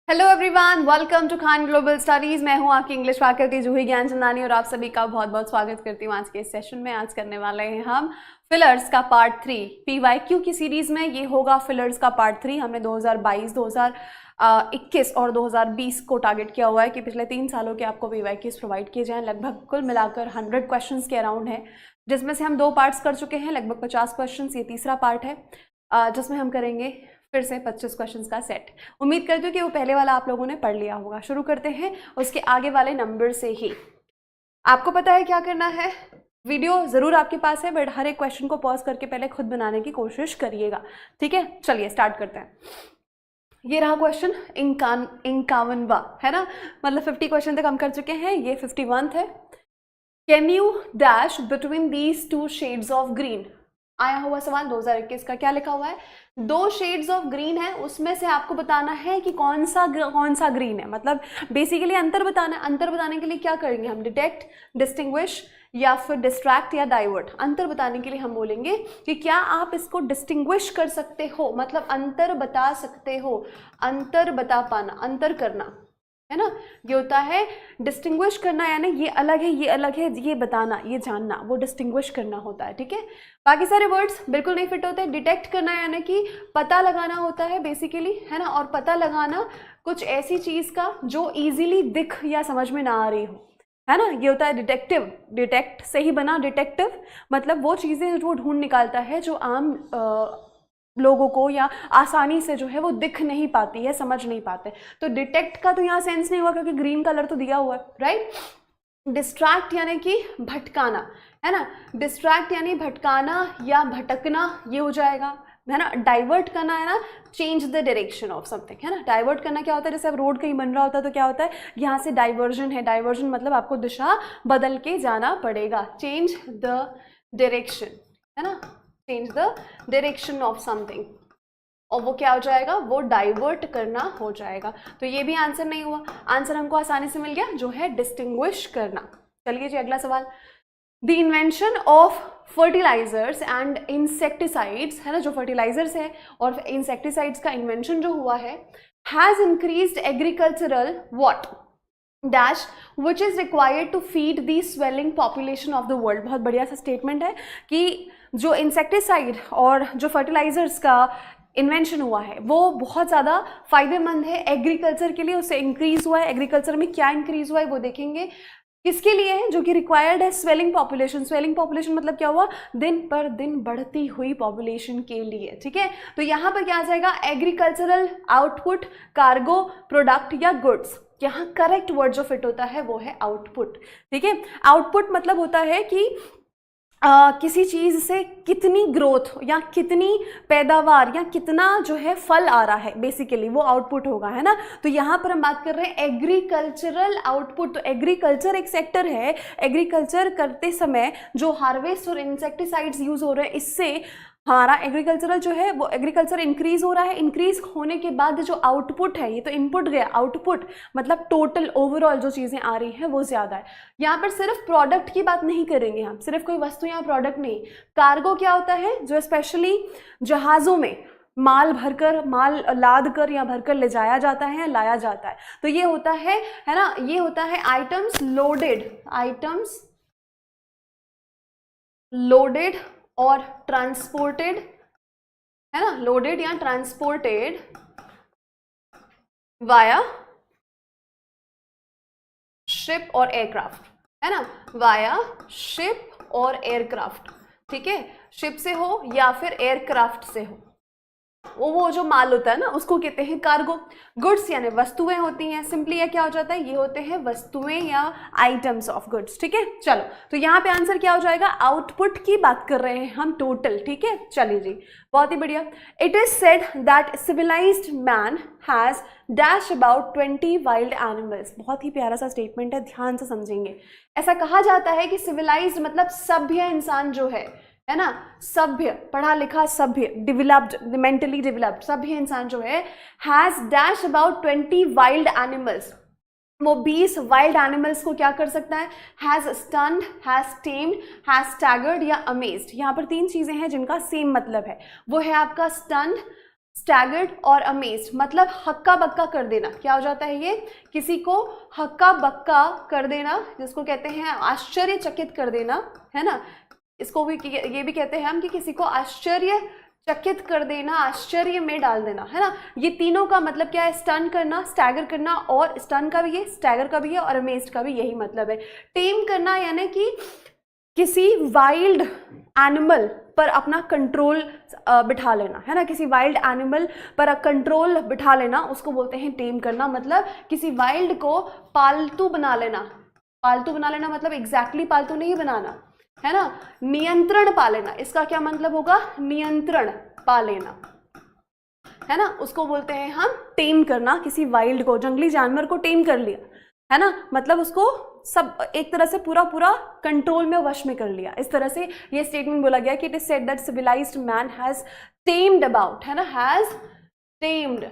Hello everyone, welcome to Khan global studies. मैं हूं आपकी इंग्लिश फैकल्टी जूही ज्ञानचंदानी और आप सभी का बहुत बहुत स्वागत करती हूं आज के इस सेशन में। आज करने वाले हैं हम फिलर्स का पार्ट 3 पीवाईक्यू की सीरीज में। ये होगा फिलर्स का पार्ट 3। हमने 2022, 2021 और 2020 को टारगेट किया हुआ है कि पिछले 3 सालों के आपको पीवाईक्यूज प्रोवाइड किए जाएं। लगभग कुल मिलाकर 100 क्वेश्चन के अराउंड है, जिसमें से हम 2 पार्ट्स कर चुके हैं, लगभग 50 क्वेश्चन। ये तीसरा पार्ट है जिसमें हम करेंगे फिर से 25 क्वेश्चंस का सेट। उम्मीद करती हूँ कि वो पहले वाला आप लोगों ने पढ़ लिया होगा। शुरू करते हैं उसके आगे वाले नंबर से ही। आपको पता है क्या करना है। वीडियो जरूर आपके पास है, बट हर एक क्वेश्चन को पॉज करके पहले खुद बनाने की कोशिश करिएगा, ठीक है। चलिए स्टार्ट करते हैं। ये रहा क्वेश्चन 51वां है ना, मतलब 50 क्वेश्चन तक हम कर चुके हैं, ये 51th है। Can you dash between these 2 shades of green. आया हुआ सवाल 2021 का। क्या लिखा हुआ है? 2 शेड्स ऑफ ग्रीन है, उसमें से आपको बताना है कि कौन सा ग्रीन है। मतलब बेसिकली अंतर बताना है। अंतर बताने के लिए क्या करेंगे हम? डिटेक्ट, डिस्टिंग्विश या फिर डिस्ट्रैक्ट या डाइवर्ट। अंतर बताने के लिए हम बोलेंगे कि क्या आप इसको डिस्टिंग्विश कर सकते हो, मतलब अंतर बता सकते हो। अंतर बता पाना, अंतर करना है ना, ये होता है डिस्टिंग्विश करना। यानी ये अलग है, ये अलग है, ये बताना, ये जानना, वो डिस्टिंग्विश करना होता है, ठीक है। बाकी सारे वर्ड्स बिल्कुल नहीं फिट होते। डिटेक्ट करना यानी कि पता लगाना होता है बेसिकली, है ना। और पता लगाना कुछ ऐसी चीज का जो इजीली दिख या समझ में ना आ रही हो, है ना, ये होता है डिटेक्टिव। डिटेक्ट से ही बना डिटेक्टिव, मतलब वो चीजें जो ढूंढ निकालता है जो आम लोगों को या आसानी से जो है वो दिख नहीं पाती है, समझ नहीं पाते। तो डिटेक्ट का तो यहाँ सेंस नहीं हुआ क्योंकि ग्रीन कलर तो दिया हुआ है, राइट। डिस्ट्रैक्ट यानी कि भटकाना, है ना। डिस्ट्रैक्ट यानी भटकाना या भटकना, ये हो जाएगा, है ना। डाइवर्ट करना है ना, change the direction of something, है ना। डाइवर्ट करना क्या होता है? जैसे अब रोड कहीं बन रहा होता है तो क्या होता है, यहाँ से डाइवर्जन है। डाइवर्जन मतलब आपको दिशा बदल के जाना पड़ेगा। चेंज द डायरेक्शन, है ना, change the direction of something, और वो क्या हो जाएगा? वो डाइवर्ट करना हो जाएगा। तो ये भी आंसर नहीं हुआ। आंसर हमको आसानी से मिल गया, जो है डिस्टिंग्विश करना। चलिए जी अगला सवाल। The invention of fertilisers and insecticides, है ना, जो फर्टिलाइजर्स है और इंसेक्टिसाइड्स का इन्वेंशन जो हुआ है, has increased agricultural what dash which is required to feed the swelling population of the world. बहुत बढ़िया सा स्टेटमेंट है कि जो इंसेक्टिसाइड और जो फर्टिलाइजर्स का इन्वेंशन हुआ है वो बहुत ज़्यादा फायदेमंद है एग्रीकल्चर के लिए। उससे इंक्रीज हुआ है। एग्रीकल्चर में क्या इंक्रीज हुआ है वो देखेंगे। किसके लिए है? जो कि रिक्वायर्ड है स्वेलिंग पॉपुलेशन। स्वेलिंग पॉपुलेशन मतलब क्या हुआ? दिन पर दिन बढ़ती हुई पॉपुलेशन के लिए, ठीक है। तो यहाँ पर क्या आ जाएगा? एग्रीकल्चरल आउटपुट, कार्गो, प्रोडक्ट या गुड्स। यहाँ करेक्ट वर्ड जो फिट होता है वो है आउटपुट, ठीक है। आउटपुट मतलब होता है कि किसी चीज से कितनी ग्रोथ या कितनी पैदावार या कितना जो है फल आ रहा है, बेसिकली वो आउटपुट होगा, है ना। तो यहाँ पर हम बात कर रहे हैं एग्रीकल्चरल आउटपुट। तो एग्रीकल्चर एक सेक्टर है। एग्रीकल्चर करते समय जो हार्वेस्ट और इंसेक्टिसाइड्स यूज हो रहे हैं, इससे हमारा एग्रीकल्चरल जो है वो एग्रीकल्चर इंक्रीज हो रहा है। इंक्रीज होने के बाद जो आउटपुट है, ये तो इनपुट गया, आउटपुट मतलब टोटल ओवरऑल जो चीज़ें आ रही हैं वो ज़्यादा है। यहाँ पर सिर्फ प्रोडक्ट की बात नहीं करेंगे हम, सिर्फ कोई वस्तु या प्रोडक्ट नहीं। कार्गो क्या होता है? जो स्पेशली जहाज़ों में माल भरकर, माल लाद कर या भरकर ले जाया जाता है या लाया जाता है, तो ये होता है ना, ये होता है आइटम्स लोडेड, आइटम्स लोडेड और ट्रांसपोर्टेड, है ना, लोडेड या ट्रांसपोर्टेड वाया शिप और एयरक्राफ्ट, है ना, वाया शिप और एयरक्राफ्ट, ठीक है। शिप से हो या फिर एयरक्राफ्ट से हो, वो जो माल होता है ना उसको कहते हैं कार्गो। गुड्स यानी वस्तुएं होती हैं। सिंपली ये क्या हो जाता है? ये होते हैं वस्तुएं या आइटम्स ऑफ गुड्स, ठीक है। चलो तो यहाँ पे आंसर क्या हो जाएगा? आउटपुट की बात कर रहे हैं हम, टोटल, ठीक है। चलिए जी बहुत ही बढ़िया। It is said that civilised man has dash about 20 wild animals. बहुत ही प्यारा सा स्टेटमेंट है, ध्यान से समझेंगे। ऐसा कहा जाता है कि सिविलाइज्ड मतलब सभ्य इंसान जो है ना, सभ्य, पढ़ा लिखा सभ्य, डेवलप्ड, मेंटली डेवलप्ड सभ्य इंसान जो है, has dash about 20 wild animals. वो 20 वाइल्ड एनिमल्स को क्या कर सकता है? Has stunned, has tamed, has staggered या अमेज्ड। यहाँ पर 3 चीजें हैं जिनका सेम मतलब है। वो है आपका स्टन्ड, स्टैगर्ड और अमेज्ड मतलब हक्का बक्का कर देना। क्या हो जाता है ये? किसी को हक्का बक्का कर देना, जिसको कहते हैं आश्चर्यचकित कर देना, है ना। इसको भी ये भी कहते हैं हम कि किसी को आश्चर्यचकित कर देना, आश्चर्य में डाल देना, है ना। ये तीनों का मतलब क्या है? स्टन करना, स्टैगर करना, और स्टन का भी है, स्टैगर का भी है, और अमेज्ड का भी यही मतलब है। टेम करना यानी कि किसी वाइल्ड एनिमल पर अपना कंट्रोल बिठा लेना, है ना। किसी वाइल्ड एनिमल पर कंट्रोल बिठा लेना, उसको बोलते हैं टेम करना। मतलब किसी वाइल्ड को पालतू बना लेना। पालतू बना लेना मतलब एग्जैक्टली पालतू नहीं बनाना, है ना। नियंत्रण पा लेना, इसका क्या मतलब होगा? नियंत्रण पा लेना, है ना। उसको बोलते हैं हम टेम करना। किसी वाइल्ड को, जंगली जानवर को टेम कर लिया, है ना। मतलब उसको सब एक तरह से पूरा कंट्रोल में, वश में कर लिया। इस तरह से ये स्टेटमेंट बोला गया कि it is said that civilised man has tamed about, है ना, has tamed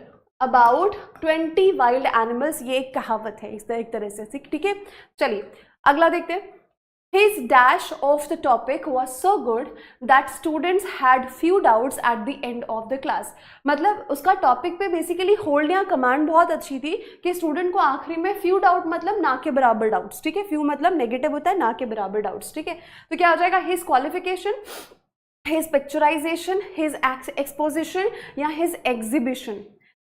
about 20 wild animals. ये एक कहावत है इस एक तरह से, ठीक है। चलिए अगला देखते हैं। His dash of the topic was so good that students had few doubts at the end of the class। मतलब उसका टॉपिक पे बेसिकली होल्ड या कमांड बहुत अच्छी थी कि स्टूडेंट को आखिरी में few डाउट मतलब ना के बराबर डाउट्स, ठीक है। few मतलब नेगेटिव होता है, ना के बराबर डाउट्स, ठीक है। तो क्या हो जाएगा? his qualification, his picturization, his exposition या his exhibition।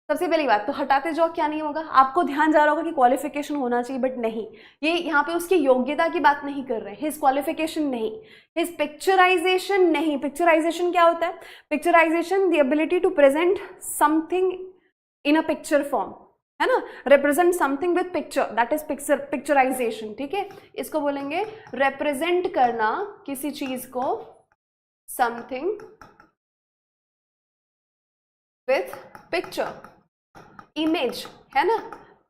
सबसे पहली बात तो हटाते जाओ, क्या नहीं होगा? आपको ध्यान जा रहा होगा कि क्वालिफिकेशन होना चाहिए, बट नहीं, ये यहाँ पे उसकी योग्यता की बात नहीं कर रहे हैं। हिज क्वालिफिकेशन नहीं, हिज पिक्चराइजेशन नहीं। पिक्चराइजेशन क्या होता है? Picturisation the ability to present something in a picture form, है ना। Represent something with picture, that is picturisation, ठीक है। इसको बोलेंगे रिप्रेजेंट करना किसी चीज को समथिंग विथ पिक्चर, इमेज, है ना।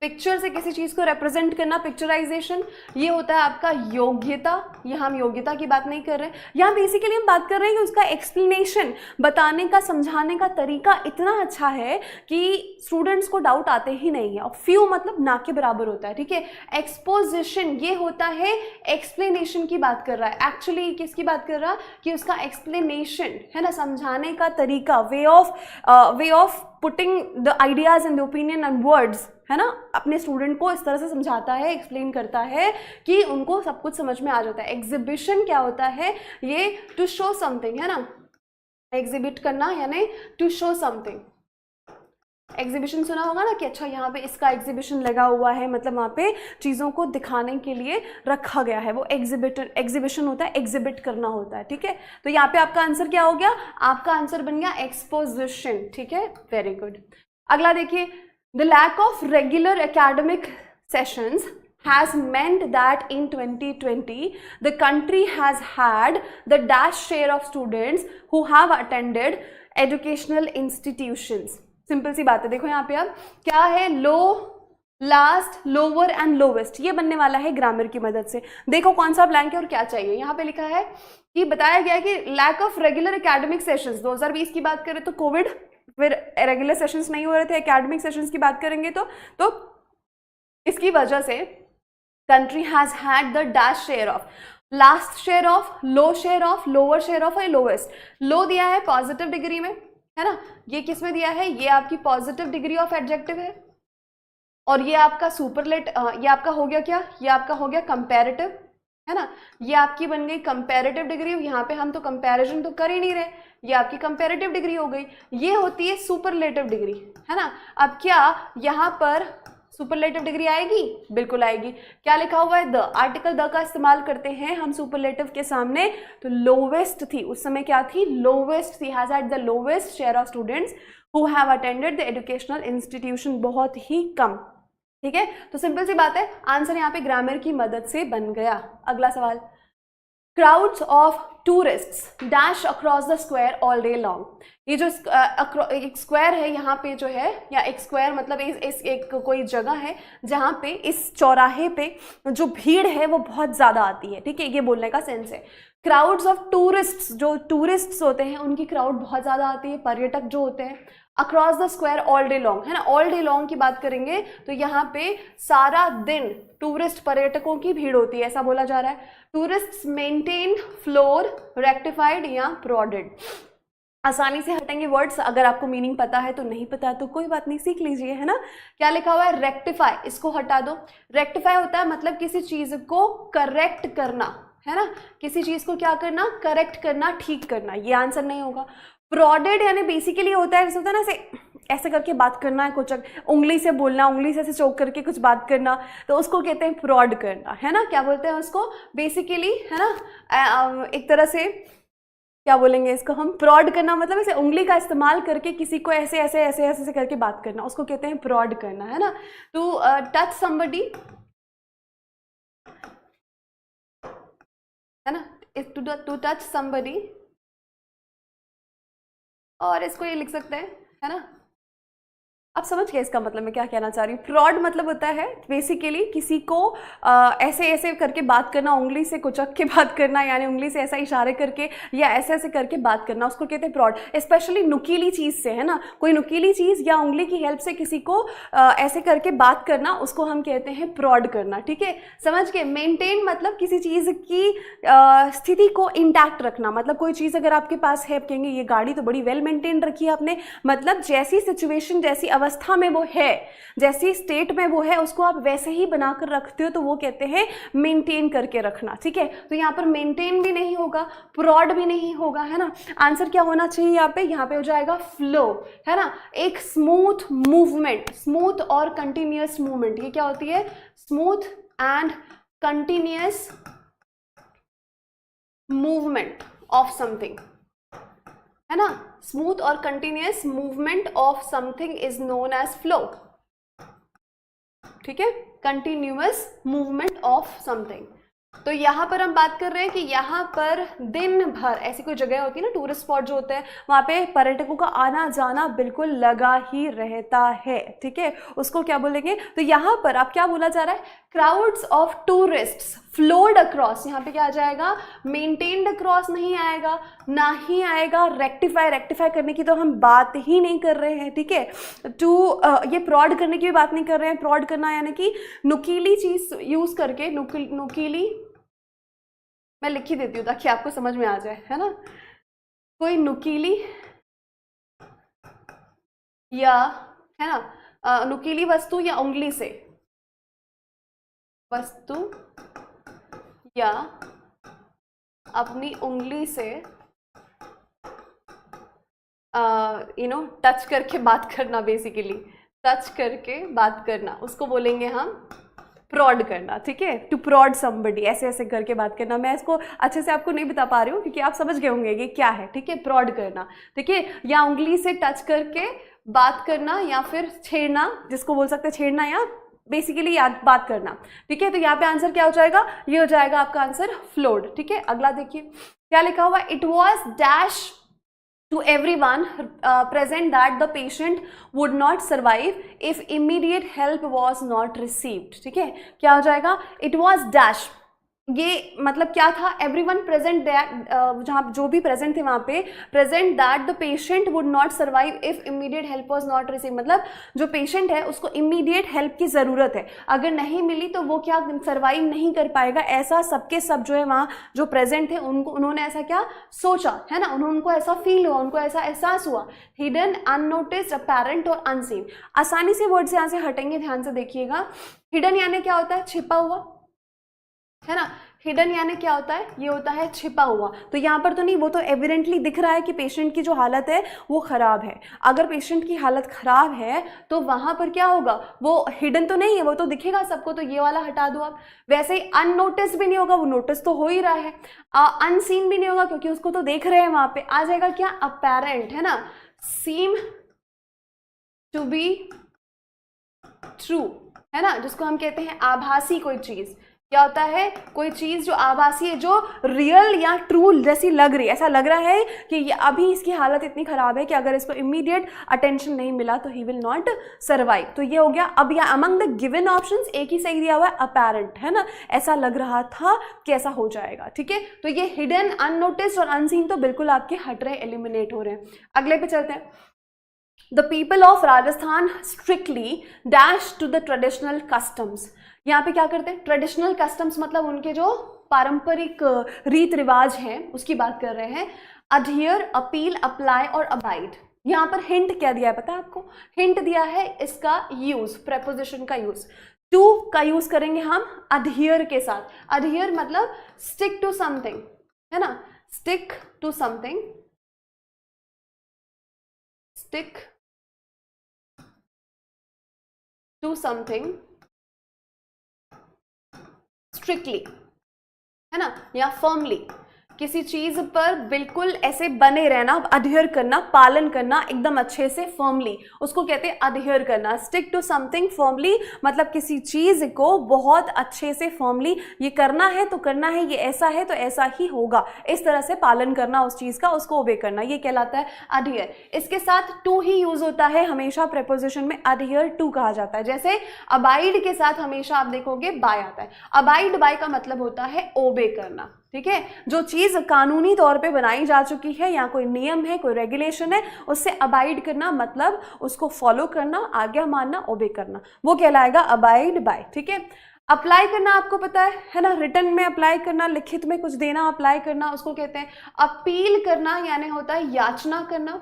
पिक्चर से किसी चीज को रिप्रेजेंट करना, पिक्चराइजेशन, ये होता है आपका योग्यता। यहाँ हम योग्यता की बात नहीं कर रहे हैं, यहाँ बेसिकली हम बात कर रहे हैं कि उसका एक्सप्लेनेशन, बताने का, समझाने का तरीका इतना अच्छा है कि स्टूडेंट्स को डाउट आते ही नहीं है। और फ्यू मतलब ना के बराबर होता है, ठीक है। एक्सपोजिशन ये होता है एक्सप्लेनेशन की बात कर रहा है। एक्चुअली किसकी बात कर रहा है? कि उसका एक्सप्लेनेशन, है ना, समझाने का तरीका, way of putting the ideas and the opinion and words, है ना। अपने स्टूडेंट को इस तरह से समझाता है, एक्सप्लेन करता है कि उनको सब कुछ समझ में आ जाता है। एग्जिबिशन क्या होता है? ये टू शो समथिंग, है ना। एग्जिबिट करना यानी टू शो समथिंग। एग्जीबिशन सुना होगा ना कि अच्छा यहाँ पे इसका एग्जीबिशन लगा हुआ है, मतलब वहाँ पे चीज़ों को दिखाने के लिए रखा गया है। वो एग्जीबिशन होता है, एग्जिबिट करना होता है, ठीक है। तो यहाँ पे आपका आंसर क्या हो गया? आपका आंसर बन गया एक्सपोजिशन, ठीक है। Very good. अगला देखिए, the lack of regular academic sessions has meant that in 2020 the country has had the dash share of students who have attended educational institutions। Simple सी बात है, देखो यहाँ पे अब क्या है, low, last, lower and lowest, ये बनने वाला है ग्रामर की मदद से। देखो कौन सा ब्लैंक है और क्या चाहिए। यहाँ पे लिखा है कि बताया गया कि lack of regular academic sessions, 2020 की बात करें तो कोविड, फिर रेगुलर सेशंस नहीं हो रहे थे, एकेडमिक सेशंस की बात करेंगे तो इसकी वजह से country has had the dash share of, last share of, low share of, lower share of और लोवेस्ट। लो दिया है पॉजिटिव डिग्री में, है ना। ये किस में दिया है? ये आपकी पॉजिटिव डिग्री ऑफ एडजेक्टिव है, और ये आपका सुपरलेट, ये आपका हो गया क्या? ये आपका हो गया कंपैरेटिव, है ना। ये आपकी बन गई कंपैरेटिव डिग्री। यहाँ पे हम तो कंपैरिजन तो कर ही नहीं रहे, ये आपकी कंपैरेटिव डिग्री हो गई। ये होती है सुपरलेटिव डिग्री, है ना। अब क्या यहाँ पर सुपरलेटिव डिग्री आएगी? बिल्कुल आएगी। क्या लिखा हुआ है? द, आर्टिकल द का इस्तेमाल करते हैं हम सुपरलेटिव के सामने। तो लोवेस्ट थी उस समय, क्या थी? लोवेस्ट थी, has had the lowest share of students who have attended the educational institution, बहुत ही कम, ठीक है। तो सिंपल सी बात है, आंसर यहाँ पे ग्रामर की मदद से बन गया। अगला सवाल, crowds of tourists dash across the square all day long. ये जो एक स्क्वायर है यहाँ पे जो है, या एक स्क्वायर मतलब एक कोई जगह है जहाँ पे इस चौराहे पे जो भीड़ है वो बहुत ज़्यादा आती है, ठीक है। ये बोलने का सेंस है। क्राउड्स ऑफ टूरिस्ट्स, जो टूरिस्ट्स होते हैं उनकी क्राउड बहुत ज़्यादा आती है, पर्यटक जो होते हैं। Across the square all day long, है ना। ऑल डे लॉन्ग की बात करेंगे तो यहाँ पे सारा दिन टूरिस्ट, पर्यटकों की भीड़ होती है, ऐसा बोला जा रहा है। टूरिस्ट्स मेंटेन फ्लोर रेक्टिफाइड या प्रोडेड। आसानी से हटेंगे वर्ड्स, अगर आपको मीनिंग पता है तो, नहीं पता है तो कोई बात नहीं, सीख लीजिए, है ना। क्या लिखा हुआ है, रेक्टिफाई, इसको हटा दो। रेक्टिफाई होता है मतलब किसी चीज को करेक्ट करना, है ना, किसी चीज को क्या करना, करेक्ट करना, ठीक करना, ये आंसर नहीं होगा। प्रोडेड यानी बेसिकली होता है, जैसे होता है ना, ऐसे करके बात करना है, कुछ उंगली से बोलना, उंगली से ऐसे चौक करके कुछ बात करना, तो उसको कहते हैं प्रॉड करना, है ना। क्या बोलते हैं उसको बेसिकली, है ना, एक तरह से क्या बोलेंगे इसको हम, प्रॉड करना, मतलब ऐसे उंगली का इस्तेमाल करके किसी को ऐसे ऐसे ऐसे ऐसे ऐसे करके बात करना, उसको कहते हैं प्रॉड करना, है ना। टू टच समबडी, है ना, टू टच समबडी, और इसको ये लिख सकते हैं, है ना। आप समझ गए इसका मतलब मैं क्या कहना चाह रही हूँ। फ्रॉड मतलब होता है बेसिकली किसी को ऐसे ऐसे करके बात करना, उंगली से कुचक के बात करना, यानी उंगली से ऐसा इशारे करके या ऐसे ऐसे करके बात करना, उसको कहते हैं फ्रॉड। स्पेशली नुकीली चीज़ से, है ना, कोई नुकीली चीज़ या उंगली की हेल्प से किसी को ऐसे करके बात करना, उसको हम कहते हैं फ्रॉड करना, ठीक है, समझ गए। मेंटेन मतलब किसी चीज़ की स्थिति को इंटैक्ट रखना, मतलब कोई चीज़ अगर आपके पास है, आप कहेंगे ये गाड़ी तो बड़ी वेल मेंटेन रखी है आपने, मतलब जैसी सिचुएशन, जैसी अवस्था में वो है, जैसी स्टेट में वो है, उसको आप वैसे ही बनाकर रखते हो, तो वो कहते हैं मेंटेन करके रखना, ठीक है। तो यहाँ पर मेंटेन भी नहीं होगा, प्रॉड भी नहीं होगा, है ना। आंसर क्या होना चाहिए यहाँ पे हो जाएगा फ्लो, है ना, एक स्मूथ मूवमेंट, स्मूथ और कंटिन्यूअस मूवमेंट, ये क्या होती है, smooth and continuous movement of something, है ना, स्मूथ और continuous movement of something is known as flow, ठीक है, कंटिन्यूअस मूवमेंट ऑफ समथिंग। तो यहाँ पर हम बात कर रहे हैं कि यहाँ पर दिन भर ऐसी कोई जगह होती है ना, टूरिस्ट स्पॉट जो होते हैं, वहाँ पे पर्यटकों का आना जाना बिल्कुल लगा ही रहता है, ठीक है, उसको क्या बोलेंगे। तो यहाँ पर अब क्या बोला जा रहा है, crowds of tourists flowed across, यहाँ पे क्या आ जाएगा, मेंटेन्ड अक्रॉस नहीं आएगा, ना ही आएगा रेक्टिफाई, रेक्टिफाई करने की तो हम बात ही नहीं कर रहे हैं, ठीक है। ये प्रॉड करने की भी बात नहीं कर रहे हैं, प्रॉड करना यानी कि नुकीली चीज यूज करके, नुकीली मैं लिख ही देती हूँ ताकि आपको समझ में आ जाए, है ना, कोई नुकीली या, है ना, नुकीली वस्तु या उंगली से वस्तु या अपनी उंगली से टच करके बात करना, बेसिकली टच करके बात करना, उसको बोलेंगे हम प्रॉड करना, ठीक है, टू प्रॉड समबडी, ऐसे ऐसे करके बात करना। मैं इसको अच्छे से आपको नहीं बता पा रही हूँ क्योंकि आप समझ गए होंगे ये क्या है, ठीक है, प्रॉड करना, ठीक है, या उंगली से टच करके बात करना या फिर छेड़ना, जिसको बोल सकते हैं छेड़ना या बेसिकली याद बात करना, ठीक है। तो यहाँ पे आंसर क्या हो जाएगा, ये हो जाएगा आपका आंसर फ्लोड, ठीक है। अगला देखिए क्या लिखा हुआ, it was dash to everyone present that the patient would not survive if immediate help was not received, ठीक है। क्या हो जाएगा, it was dash, ये मतलब क्या था, एवरीवन प्रेजेंट जहाँ जो भी प्रेजेंट थे वहाँ पे, present that the patient would not survive if immediate help was not receive, मतलब जो पेशेंट है उसको इमीडिएट हेल्प की ज़रूरत है, अगर नहीं मिली तो वो क्या सर्वाइव नहीं कर पाएगा, ऐसा सबके सब जो है वहाँ जो प्रेजेंट थे उन्होंने ऐसा क्या सोचा, है ना, उनको ऐसा फील हुआ, उनको ऐसा एहसास हुआ। हिडन, अननोटिस्ड, अपैरेंट और अनसीन, आसानी से वर्ड से यहाँ से हटेंगे, ध्यान से देखिएगा। हिडन यानी क्या होता है, छिपा हुआ, है ना, हिडन यानी क्या होता है, ये होता है छिपा हुआ। तो यहाँ पर तो नहीं, वो तो एविडेंटली दिख रहा है कि पेशेंट की जो हालत है वो खराब है। अगर पेशेंट की हालत खराब है तो वहां पर क्या होगा, वो हिडन तो नहीं है, वो तो दिखेगा सबको, तो ये वाला हटा दो आप। वैसे ही अननोटिस भी नहीं होगा, वो नोटिस तो हो ही रहा है। अनसीन भी नहीं होगा क्योंकि उसको तो देख रहे हैं, वहां पे आ जाएगा क्या, अपैरेंट, है ना, सीम टू बी ट्रू, है ना, जिसको हम कहते हैं आभासी कोई चीज। क्या होता है, कोई चीज जो आभासी है, जो रियल या ट्रू जैसी लग रही है, ऐसा लग रहा है कि अभी इसकी हालत इतनी खराब है कि अगर इसको इमीडिएट अटेंशन नहीं मिला तो ही विल नॉट सर्वाइव। तो ये हो गया। अब यहाँ अमंग द गिवन ऑप्शंस एक ही सही दिया हुआ है, अपैरेंट, है ना, ऐसा लग रहा था कि ऐसा हो जाएगा, ठीक है। तो ये हिडन, अननोटिस्ड और अनसीन तो बिल्कुल आपके हट रहे, एलिमिनेट हो रहे हैं। अगले पे चलते हैं। The people of Rajasthan strictly dash to the traditional customs। यहाँ पे क्या करते हैं, ट्रेडिशनल कस्टम्स मतलब उनके जो पारंपरिक रीत रिवाज हैं उसकी बात कर रहे हैं। adhere, appeal, apply और abide। यहाँ पर हिंट क्या दिया है पता है आपको? हिंट दिया है इसका यूज, प्रेपोजिशन का यूज। टू का यूज करेंगे हम adhere के साथ। adhere मतलब stick to something, है ना? stick to something, stick to something strictly, है ना, या firmly, किसी चीज पर बिल्कुल ऐसे बने रहना, अडहियर करना, पालन करना एकदम अच्छे से, फर्मली, उसको कहते हैं अडहियर करना। स्टिक टू समथिंग फर्मली मतलब किसी चीज को बहुत अच्छे से फर्मली, ये करना है तो करना है, ये ऐसा है तो ऐसा ही होगा, इस तरह से पालन करना उस चीज का, उसको ओबे करना, ये कहलाता है अडहियर। इसके साथ टू ही यूज होता है हमेशा, प्रेपोजिशन में अडहियर टू कहा जाता है। जैसे अबाइड के साथ हमेशा आप देखोगे बाय आता है। अबाइड बाय का मतलब होता है ओबे करना, ठीक है? जो चीज कानूनी तौर पे बनाई जा चुकी है या कोई नियम है, कोई रेगुलेशन है, उससे अबाइड करना मतलब उसको फॉलो करना, आज्ञा मानना, ओबे करना, वो कहलाएगा अबाइड बाय, ठीक है? अप्लाई करना आपको पता है ना, रिटर्न में अप्लाई करना, लिखित में कुछ देना, अप्लाई करना, उसको कहते हैं अपील करना, यानी होता है याचना करना।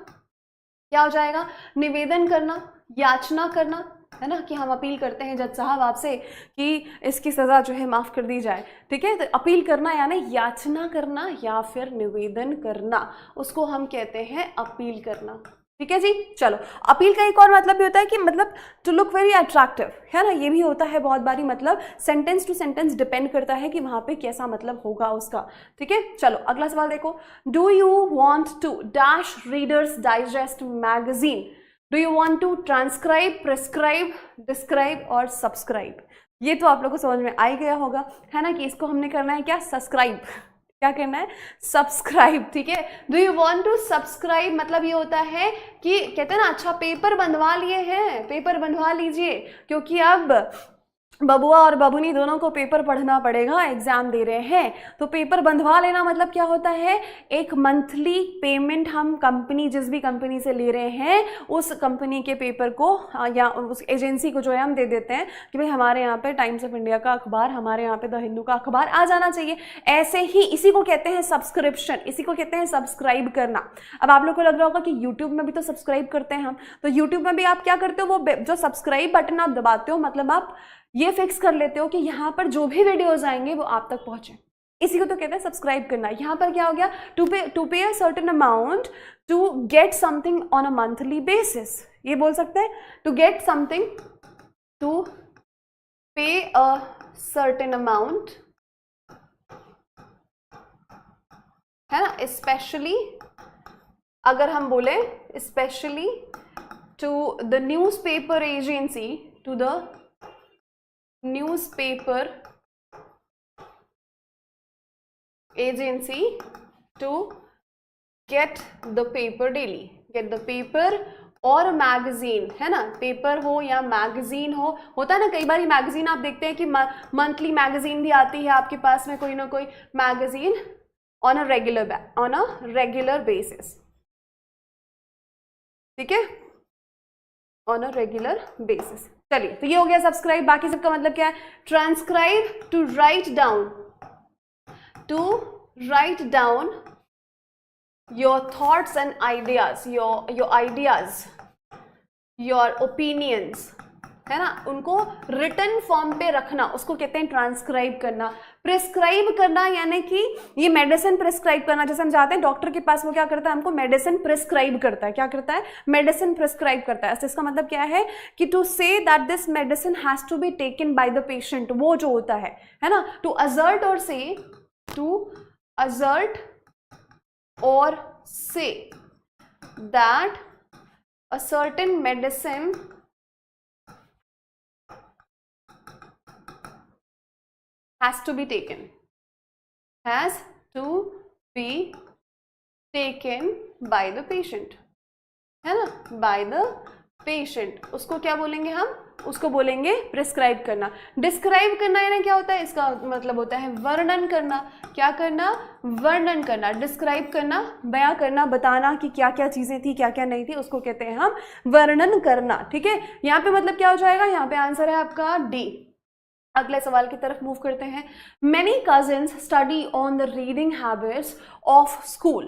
क्या हो जाएगा? निवेदन करना, याचना करना, है ना, कि हम अपील करते हैं जज साहब आपसे कि इसकी सज़ा जो है माफ़ कर दी जाए, ठीक है? तो अपील करना यानी याचना करना या फिर निवेदन करना, उसको हम कहते हैं अपील करना, ठीक है जी? चलो, अपील का एक और मतलब भी होता है कि मतलब टू लुक वेरी अट्रैक्टिव, है ना, ये भी होता है बहुत बारी, मतलब सेंटेंस टू सेंटेंस डिपेंड करता है कि वहाँ पे कैसा मतलब होगा उसका, ठीक है? चलो अगला सवाल देखो। Do you want to dash reader's digest magazine? Do you want to transcribe, prescribe, describe और सब्सक्राइब? ये तो आप लोग को समझ में आ ही गया होगा, है ना, कि इसको हमने करना है क्या? सब्सक्राइब। क्या करना है? सब्सक्राइब, ठीक है? Do you want to subscribe मतलब ये होता है कि कहते हैं ना, अच्छा पेपर बंधवा लिए हैं, पेपर बंधवा लीजिए, क्योंकि अब बबुआ और बबुनी दोनों को पेपर पढ़ना पड़ेगा, एग्जाम दे रहे हैं, तो पेपर बंधवा लेना मतलब क्या होता है? एक मंथली पेमेंट हम कंपनी, जिस भी कंपनी से ले रहे हैं, उस कंपनी के पेपर को या उस एजेंसी को जो है हम दे देते हैं कि भाई हमारे यहाँ पे टाइम्स ऑफ इंडिया का अखबार, हमारे यहाँ पे द हिंदू का अखबार आ जाना चाहिए। ऐसे ही इसी को कहते हैं सब्सक्रिप्शन, इसी को कहते हैं सब्सक्राइब करना। अब आप लोग को लग रहा होगा कि यूट्यूब में भी तो सब्सक्राइब करते हैं हम, तो यूट्यूब में भी आप क्या करते हो? वो जो सब्सक्राइब बटन आप दबाते हो, मतलब आप ये फिक्स कर लेते हो कि यहाँ पर जो भी वीडियोस आएंगे वो आप तक पहुंचे, इसी को तो कहते हैं सब्सक्राइब करना। यहाँ पर क्या हो गया? To pay a certain amount to get something on a monthly basis, ये बोल सकते हैं, to get something, to pay a certain amount, है ना, स्पेशली अगर हम बोले specially to the newspaper agency, to द newspaper agency to get the paper daily, get the paper और मैगजीन, है ना, पेपर हो या मैगजीन हो, होता है ना कई बार मैगजीन आप देखते हैं कि मंथली मैगजीन भी आती है आपके पास में, कोई ना कोई magazine on a regular basis, ठीक है, ऑन अ रेगुलर बेसिस। चलिए, तो ये हो गया सब्सक्राइब। बाकी सबका मतलब क्या है? Transcribe, to write down your thoughts and ideas, your ideas, your opinions, है ना, उनको रिटन फॉर्म पे रखना, उसको कहते हैं ट्रांसक्राइब करना। प्रिस्क्राइब करना यानी कि ये मेडिसिन प्रिस्क्राइब करना, जैसे हम जाते हैं डॉक्टर के पास, वो क्या करता है? हमको मेडिसिन प्रिस्क्राइब करता है। क्या करता है? मेडिसिन प्रिस्क्राइब करता है। तो इसका मतलब क्या है कि to say that this medicine has to be taken by the patient, वो जो होता है ना, टू अजर्ट और से, टू अजर्ट और say that a certain medicine has to be taken by the patient, है ना, by the patient। उसको क्या बोलेंगे हम? उसको बोलेंगे प्रिस्क्राइब करना। डिस्क्राइब करना यानी क्या होता है? इसका मतलब होता है वर्णन करना। क्या करना? वर्णन करना। डिस्क्राइब करना, बयां करना, बताना कि क्या क्या चीजें थी, क्या क्या नहीं थी, उसको कहते हैं हम वर्णन करना, ठीक है। यहाँ पे मतलब क्या हो जाएगा? यहाँ पे आंसर है आपका डी। अगले सवाल की तरफ मूव करते हैं। Many cousins study on the reading habits of school.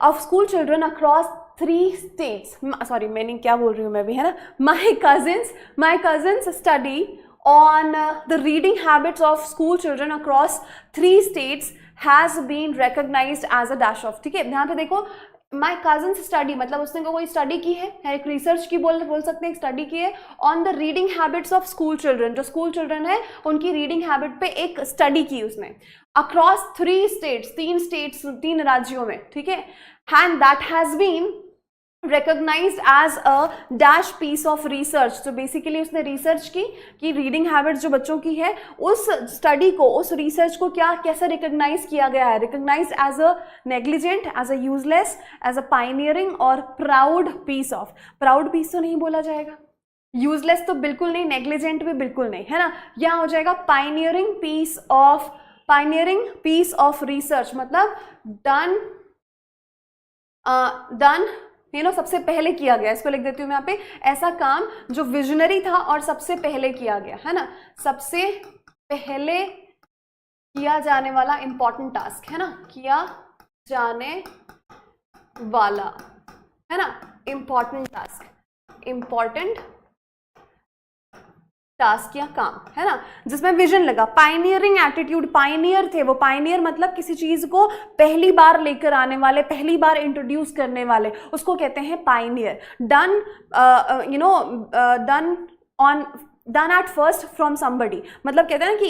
Of school children across 3 states, sorry मैंने क्या बोल रही हूँ मैं भी, है ना, my cousins study on the reading habits of school children across 3 states has been recognized as a dash of, ठीक है, यहाँ पे देखो माई कजन स्टडी मतलब उसने कोई स्टडी की है, एक रिसर्च की बोल सकते हैं, एक स्टडी की है on the reading habits of school children, जो स्कूल चिल्ड्रन है उनकी रीडिंग हैबिट पे एक स्टडी की उसने अक्रॉस 3 states, 3 राज्यों में, ठीक है, and that has been recognized as a dash piece of research। तो बेसिकली उसने रिसर्च की कि रीडिंग हैबिट्स जो बच्चों की है उस स्टडी को, उस रिसर्च को क्या कैसे रिकॉग्नाइज किया गया है, recognise as a negligent, as a useless, as a pioneering और proud piece of. Proud piece तो नहीं बोला जाएगा, यूजलेस तो बिल्कुल नहीं, नेग्लिजेंट भी बिल्कुल नहीं, है ना, यहाँ हो जाएगा पाइनियरिंग पीस ऑफ रिसर्च, मतलब डन सबसे पहले किया गया, इसको लिख देती हूँ मैं यहाँ पे, ऐसा काम जो विजनरी था और सबसे पहले किया गया, है ना, सबसे पहले किया जाने वाला इंपॉर्टेंट टास्क, है ना, किया जाने वाला, है ना, इंपॉर्टेंट टास्क या काम, है ना, जिसमें विजन लगा। पाइनियरिंग एटीट्यूड, पाइनियर थे वो, पाइनियर मतलब किसी चीज को पहली बार लेकर आने वाले, पहली बार इंट्रोड्यूस करने वाले, उसको कहते हैं pioneer. Done at first from somebody, मतलब कहते हैं ना कि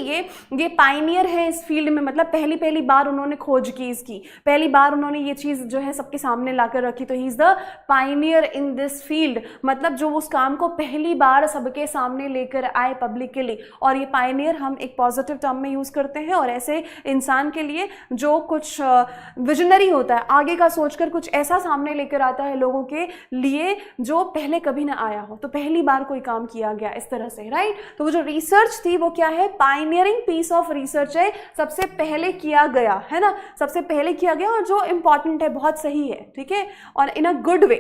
ये पाइनियर है इस फील्ड में, मतलब पहली बार उन्होंने खोज की इसकी, पहली बार उन्होंने ये चीज़ जो है सबके सामने लाकर रखी, तो he is the pioneer in this field, मतलब जो उस काम को पहली बार सबके सामने लेकर आए पब्लिकली। और ये पाइनियर हम एक पॉजिटिव टर्म में यूज़ करते हैं, और ऐसे इंसान के लिए जो कुछ विजनरी होता है, आगे का सोचकर कुछ ऐसा सामने लेकर आता है लोगों के लिए जो पहले कभी ना आया हो, तो पहली बार कोई काम किया गया इस तरह से, राइट। तो वो जो रिसर्च थी वो क्या है, पाइनियरिंग पीस ऑफ रिसर्च है, सबसे पहले किया गया, है ना, सबसे पहले किया गया, और जो इंपॉर्टेंट है, बहुत सही है, ठीक है, और इन अ गुड वे।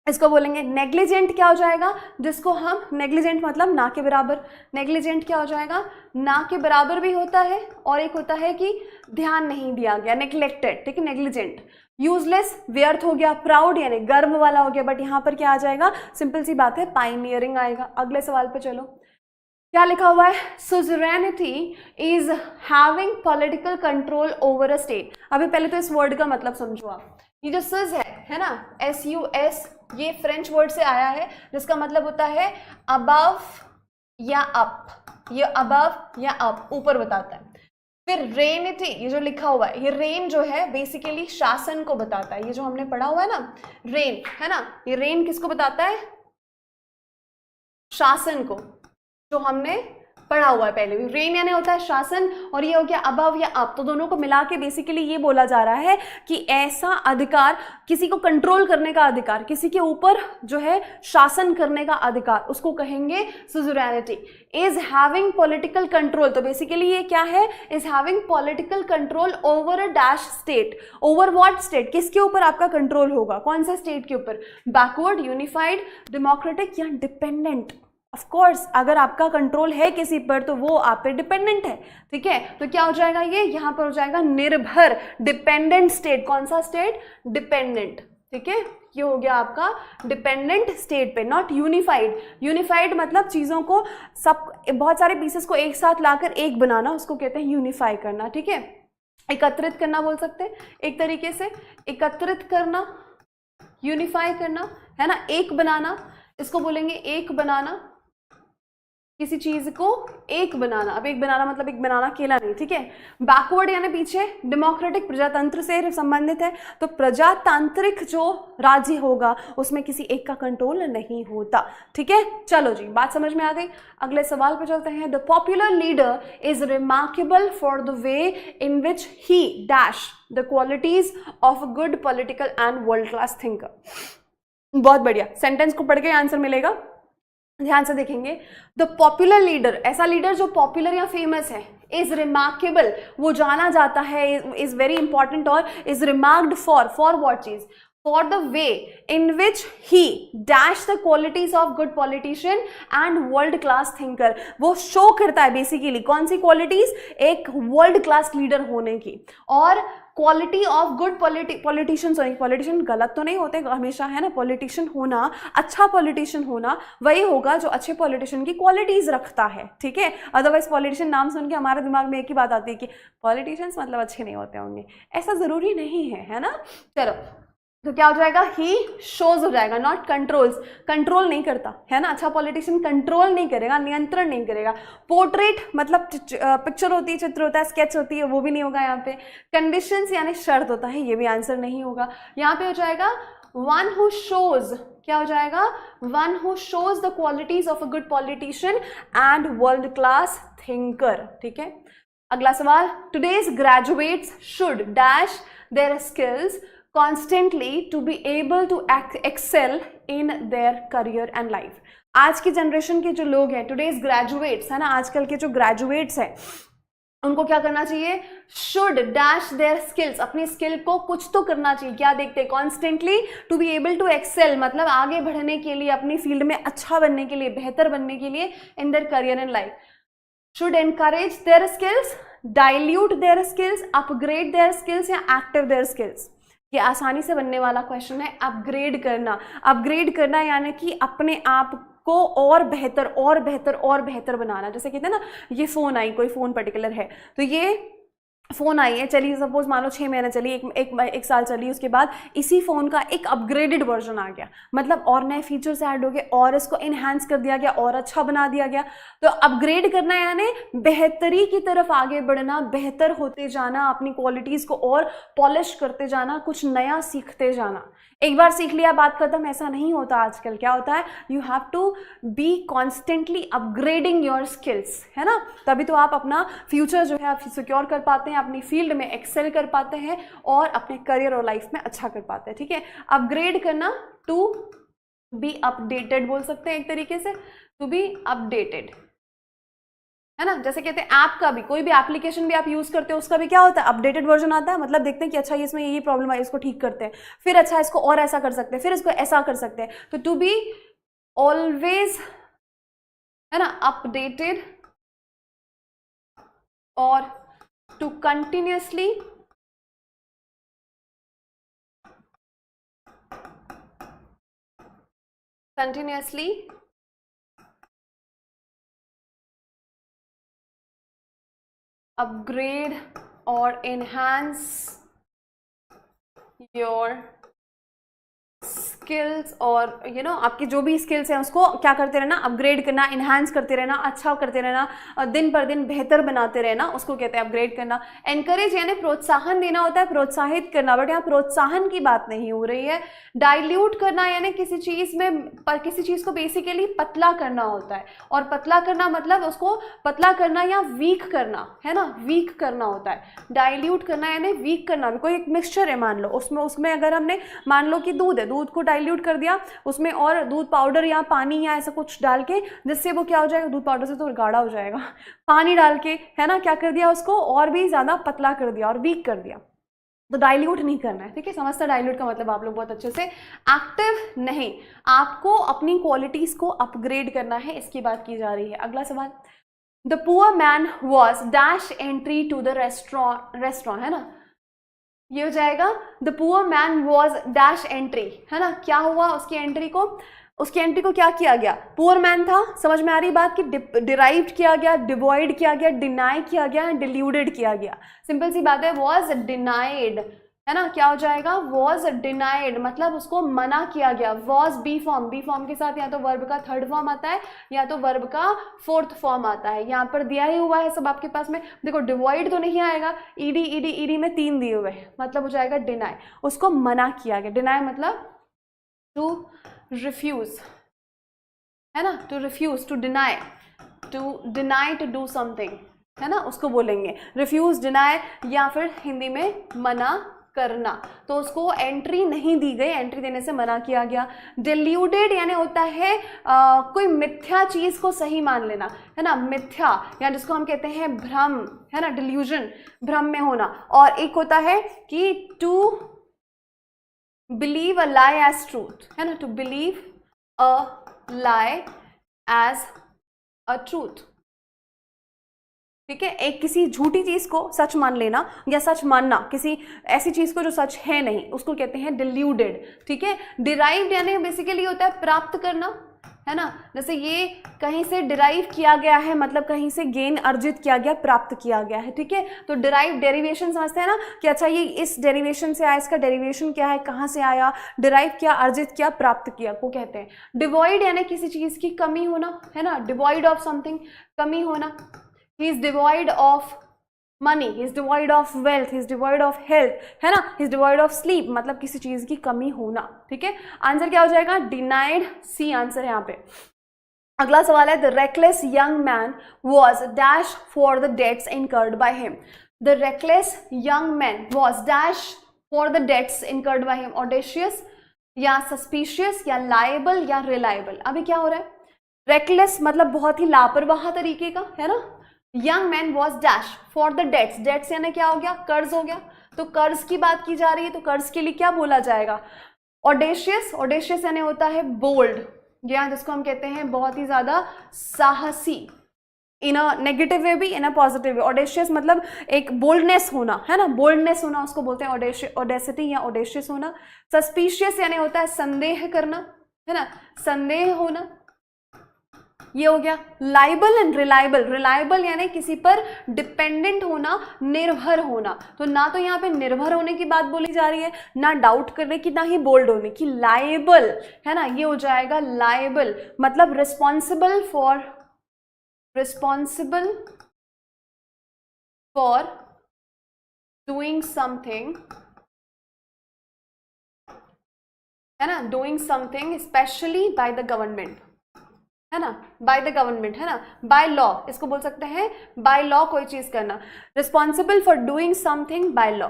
इसको बोलेंगे नेग्लिजेंट, क्या हो जाएगा, जिसको हम नेग्लिजेंट मतलब ना के बराबर, नेग्लिजेंट क्या हो जाएगा, ना के बराबर भी होता है, और एक होता है कि ध्यान नहीं दिया गया, नेग्लेक्टेड, ठीक है, नेग्लिजेंट। यूजलेस व्यर्थ हो गया, प्राउड यानी गर्व वाला हो गया, बट यहाँ पर क्या आ जाएगा, सिंपल सी बात है, पाइनियरिंग आएगा। अगले सवाल पे चलो, क्या लिखा हुआ है, suzerainty is having political control over a state. अभी पहले तो इस वर्ड का मतलब समझो आप, ये जो सुज है ना, SUS, ये फ्रेंच वर्ड से आया है, जिसका मतलब होता है अबव या अप, ये अबव या अप, ऊपर बताता है। फिर रेनिटी, ये जो लिखा हुआ है, ये रेन जो है बेसिकली शासन को बताता है, ये जो हमने पढ़ा हुआ है ना, रेन, है ना, ये रेन किसको बताता है, शासन को, जो हमने पढ़ा हुआ है पहले भी। रेन यानी होता है शासन, और ये हो गया अबव या अप, तो दोनों को मिला के बेसिकली ये बोला जा रहा है कि ऐसा अधिकार, किसी को कंट्रोल करने का अधिकार, किसी के ऊपर जो है शासन करने का अधिकार, उसको कहेंगे suzerainty. Is having political control, तो बेसिकली ये क्या है, is having political control over a dash state. Over what state, किसके ऊपर आपका कंट्रोल होगा, कौन से स्टेट के ऊपर, बैकवर्ड, यूनिफाइड, डेमोक्रेटिक या डिपेंडेंट। ऑफ कोर्स अगर आपका कंट्रोल है किसी पर तो वो आप पे डिपेंडेंट है, ठीक है, तो क्या हो जाएगा, ये यहाँ पर हो जाएगा निर्भर, डिपेंडेंट स्टेट। कौन सा स्टेट, डिपेंडेंट, ठीक है, ये हो गया आपका डिपेंडेंट स्टेट पे, नॉट यूनिफाइड। यूनिफाइड मतलब चीज़ों को, सब बहुत सारे पीसेस को एक साथ लाकर एक बनाना, उसको कहते हैं यूनिफाई करना, ठीक है, एकत्रित करना बोल सकते हैं एक तरीके से, एकत्रित करना, यूनिफाई करना, है ना, एक बनाना, इसको बोलेंगे एक बनाना, किसी चीज को एक बनाना। अब एक बनाना मतलब एक बनाना अकेला नहीं, ठीक है। बैकवर्ड यानी पीछे, डेमोक्रेटिक प्रजातंत्र से संबंधित है, तो प्रजातांत्रिक जो राज्य होगा उसमें किसी एक का कंट्रोल नहीं होता, ठीक है। चलो जी, बात समझ में आ गई। अगले सवाल पे चलते हैं। The popular leader is remarkable for the way in which he dash the qualities of a good political and world class thinker. बहुत बढ़िया, सेंटेंस को पढ़ के आंसर मिलेगा, ध्यान से देखेंगे। द पॉपुलर लीडर, ऐसा लीडर जो पॉपुलर या फेमस है, इज रिमार्केबल, वो जाना जाता है, इज वेरी इंपॉर्टेंट, और इज रिमार्क्ड फॉर व्हाट चीज, for the way in which he dash the qualities of good politician and world class thinker। वो शो करता है बेसिकली कौन सी क्वालिटीज, एक वर्ल्ड क्लास लीडर होने की और quality of good politician. Sorry, politician गलत तो नहीं होते हमेशा, है ना, पॉलिटिशियन होना, अच्छा पॉलिटिशियन होना वही होगा जो अच्छे पॉलिटिशियन की क्वालिटीज रखता है, ठीक है। अदरवाइज पॉलिटिशियन नाम सुन के हमारे दिमाग में एक ही बात आती है कि पॉलिटिशियंस मतलब अच्छे नहीं होते होंगे, ऐसा जरूरी नहीं है ना। चलो, तो क्या हो जाएगा, ही शोज हो जाएगा, नॉट कंट्रोल्स, कंट्रोल नहीं करता, है ना। अच्छा पॉलिटिशियन कंट्रोल नहीं करेगा, नियंत्रण नहीं करेगा। पोर्ट्रेट मतलब पिक्चर होती है, चित्र होता है, स्केच होती है, वो भी नहीं होगा यहाँ पे। कंडीशंस यानी शर्त होता है, ये भी आंसर नहीं होगा। यहाँ पे हो जाएगा वन हु शोज, क्या हो जाएगा, one who shows the qualities of a good politician and world class thinker, ठीक है। अगला सवाल, today's graduates should dash their skills constantly to be able to excel in their career and life। आज की generation के जो लोग हैं, टुडेज ग्रेजुएट्स, है ना, आजकल के जो ग्रेजुएट्स हैं, उनको क्या करना चाहिए, शुड डैश देयर स्किल्स, अपनी स्किल को कुछ तो करना चाहिए। क्या देखते हैं, constantly to be able to excel, मतलब आगे बढ़ने के लिए, अपनी फील्ड में अच्छा बनने के लिए, बेहतर बनने के लिए, in their career and life. Should encourage their skills, dilute their skills, upgrade their skills या एक्टिव देयर स्किल्स। ये आसानी से बनने वाला क्वेश्चन है। अपग्रेड करना, अपग्रेड करना यानी कि अपने आप को और बेहतर और बेहतर और बेहतर बनाना। जैसे कहते हैं ना, ये फ़ोन आई, कोई फ़ोन पर्टिकुलर है, तो ये फ़ोन आई है, चलिए सपोज मान लो 6 महीने चली, एक साल चली, उसके बाद इसी फ़ोन का एक अपग्रेडेड वर्जन आ गया, मतलब और नए फीचर्स ऐड हो गए और इसको इन्हांस कर दिया गया और अच्छा बना दिया गया। तो अपग्रेड करना यानी बेहतरी की तरफ आगे बढ़ना, बेहतर होते जाना, अपनी क्वालिटीज़ को और पॉलिश करते जाना, कुछ नया सीखते जाना। एक बार सीख लिया बात खत्म, ऐसा नहीं होता आजकल। क्या होता है, you have to be constantly upgrading your skills, है ना, तभी तो आप अपना फ्यूचर जो है आप सिक्योर कर पाते हैं, अपनी फील्ड में एक्सेल कर पाते हैं और अपने करियर और लाइफ में अच्छा कर पाते हैं, ठीक है। अपग्रेड करना, टू बी अपडेटेड बोल सकते हैं एक तरीके से, टू बी अपडेटेड, है ना। जैसे कहते हैं ऐप का भी, कोई भी एप्लीकेशन भी आप यूज करते हो उसका भी क्या होता है, अपडेटेड वर्जन आता है, मतलब देखते हैं कि अच्छा ये इसमें ये प्रॉब्लम है, इसको ठीक करते हैं, फिर अच्छा इसको और ऐसा कर सकते हैं, फिर इसको ऐसा कर सकते हैं। तो टू बी ऑलवेज, है ना, अपडेटेड और to continuously upgrade or enhance your skills और यू नो आपकी जो भी स्किल्स हैं उसको क्या करते रहना, अपग्रेड करना, इन्हांस करते रहना, अच्छा करते रहना, दिन पर दिन बेहतर बनाते रहना, उसको कहते हैं अपग्रेड करना। एनकरेज यानी प्रोत्साहन देना होता है, प्रोत्साहित करना, बट यहाँ प्रोत्साहन की बात नहीं हो रही है। डाइल्यूट करना यानी किसी चीज़ में पर किसी चीज़ को बेसिकली पतला करना होता है, और पतला करना मतलब उसको पतला करना या वीक करना, है ना, वीक करना होता है। डाइल्यूट करना यानी वीक करना। कोई एक मिक्सचर है मान लो, उसमें अगर हमने मान लो कि दूध है, दूध को डाइल्यूट कर दिया, उसमें और दूध पाउडर या पानी या ऐसा कुछ डाल के, जिससे वो क्या हो जाएगा, दूध पाउडर से तो गाढ़ा हो जाएगा, पानी डाल के, है ना, क्या कर दिया, उसको और भी ज़्यादा पतला कर दिया और वीक कर दिया। तो डाइल्यूट नहीं करना है, ठीक है, समझता डाइल्यूट का मतलब आप लोग बहुत अच्छे से। एक्टिव नहीं, आपको अपनी क्वालिटीज को अपग्रेड करना है, इसकी बात की जा रही है। अगला सवाल, the poor man was dash entry to the restaurant, है ना, ये हो जाएगा the poor man was dash entry, है ना, क्या हुआ उसकी एंट्री को क्या किया गया, पुअर मैन था, समझ में आ रही बात, कि डिराइव्ड किया गया, डिवॉइड किया गया, डिनाई किया गया, डिल्यूडेड किया गया। सिंपल सी बात है, वॉज डिनाइड, है ना, क्या हो जाएगा, वॉज डिनाइड मतलब उसको मना किया गया। वॉज बी फॉर्म के साथ या तो वर्ब का थर्ड फॉर्म आता है या तो वर्ब का फोर्थ फॉर्म आता है, यहाँ पर दिया ही हुआ है सब आपके पास में। देखो डिवॉइड तो नहीं आएगा, ईडी में 3 दिए हुए हैं, मतलब हो जाएगा डिनाई, उसको मना किया गया। डिनाई मतलब टू रिफ्यूज, है ना, to refuse, to deny to do something, है ना, उसको बोलेंगे रिफ्यूज, डिनाई, या फिर हिंदी में मना करना। तो उसको एंट्री नहीं दी गई, एंट्री देने से मना किया गया। डिल्यूडेड यानी होता है कोई मिथ्या चीज को सही मान लेना, है ना, मिथ्या या जिसको हम कहते हैं भ्रम, है ना, डिल्यूजन, भ्रम में होना। और एक होता है कि to believe a lie as truth, है ना, to believe a lie as a truth, ठीक है, एक किसी झूठी चीज को सच मान लेना या सच मानना, किसी ऐसी चीज को जो सच है नहीं, उसको कहते हैं डिल्यूडेड, ठीक है। डिराइव्ड यानी बेसिकली होता है प्राप्त करना, है ना, जैसे ये कहीं से डिराइव किया गया है, मतलब कहीं से गेन अर्जित किया गया, प्राप्त किया गया है, ठीक है। तो डिराइव डेरिवेशन समझते हैं ना कि अच्छा ये इस डेरिवेशन से आया, इसका डेरिवेशन क्या है, कहाँ से आया, डिराइव किया, अर्जित किया, प्राप्त किया को कहते हैं। डिवॉइड यानी किसी चीज की कमी होना, है ना, डिवॉइड ऑफ समथिंग, कमी होना। He is devoid of money, he is devoid of wealth, he is devoid of health, है ना, he is devoid of sleep, मतलब किसी चीज की कमी होना, ठीक है। आंसर क्या हो जाएगा, डिनाइड, सी आंसर है यहाँ पे। अगला सवाल है, the reckless young man was dash for the debts incurred by him. The reckless young man was dash for the debts incurred by him, audacious या सस्पिशियस या लायबल या रिलायबल। अभी क्या हो रहा है, रेकलेस मतलब बहुत ही लापरवाह तरीके का, है ना। Young man was dash for the debts, debts यानी क्या हो गया, कर्ज हो गया, तो कर्ज की बात की जा रही है, तो कर्ज के लिए क्या बोला जाएगा, ऑडेशियस, ऑडेशियस यानी होता है बोल्ड, या जिसको हम कहते हैं बहुत ही ज्यादा साहसी, इन अ नेगेटिव वे भी, इन अ पॉजिटिव वे। ऑडेशियस मतलब एक बोल्डनेस होना, है ना, बोल्डनेस होना उसको बोलते हैं ऑडेसिटी या ऑडेशियस होना। सस्पिशियस यानी होता है संदेह करना, है ना, संदेह होना, ये हो गया। लाइबल एंड रिलायबल, रिलायबल यानी किसी पर डिपेंडेंट होना, निर्भर होना, तो ना तो यहाँ पे निर्भर होने की बात बोली जा रही है, ना डाउट करने की, ना ही बोल्ड होने की। लाइबल, है ना, ये हो जाएगा लाइबल, मतलब रिस्पॉन्सिबल फॉर डूइंग समथिंग, है ना, doing something specially by the government, है ना, बाय द गवर्नमेंट, है ना, बाय लॉ, इसको बोल सकते हैं बाय लॉ कोई चीज करना। Responsible for doing something by law,